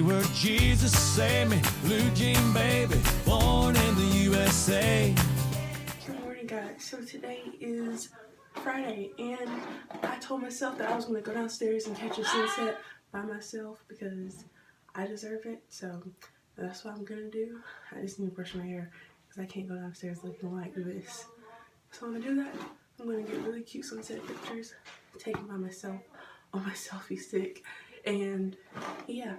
Keyword Jesus save me, blue jean baby, born in the USA. Good morning, guys. So today is Friday, and I told myself that I was going to go downstairs and catch a sunset by myself because I deserve it. So that's what I'm going to do. I just need to brush my hair because I can't go downstairs looking like this. So I'm going to do that. I'm going to get really cute sunset pictures taken by myself on my selfie stick. And yeah.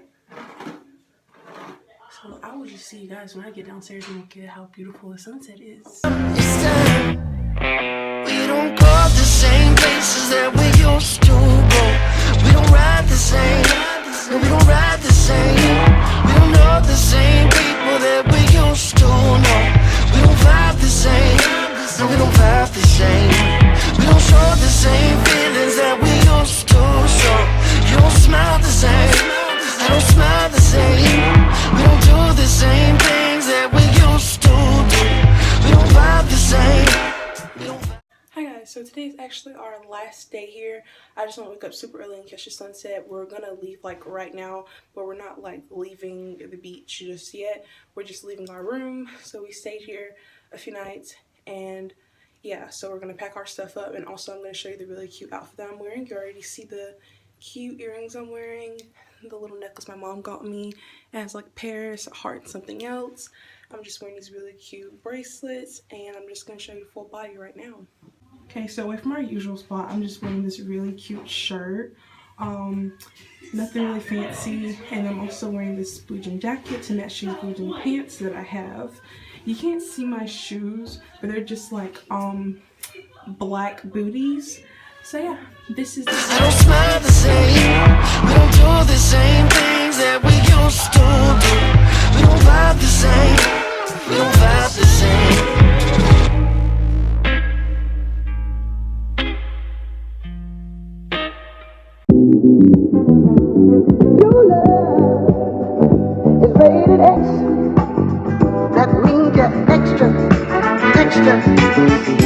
So I will just see you guys when I get downstairs and look at how beautiful the sunset is. It's time. We don't go the same places that we used to go. We don't ride the same. No, we don't ride the same. We don't know the same people that we used to know. We don't vibe the same. No, we don't vibe the same. We don't show the same feelings that we used to show. You don't smile the same. I don't smile the same. We don't do the same things that we used to do. We don't vibe the same. Hi guys, so today is actually our last day here. I just want to wake up super early and catch the sunset. We're gonna leave like right now, but we're not like leaving the beach just yet. We're just leaving our room. So we stayed here a few nights, and yeah, so we're gonna pack our stuff up, and also I'm gonna show you the really cute outfit that I'm wearing. You already see the cute earrings I'm wearing, the little necklace my mom got me. It has like Paris, a heart, and something else. I'm just wearing these really cute bracelets, and I'm just gonna show you full body right now. Okay, so away from our usual spot, I'm just wearing this really cute shirt. Nothing really fancy, and I'm also wearing this blue jean jacket to match these blue jean pants that I have. You can't see my shoes, but they're just like black booties. So yeah, this is the I don't smile the same. We don't do the same things that we used to do. We don't vibe the same. We don't vibe the same. Your love is rated X. That means you're extra, extra.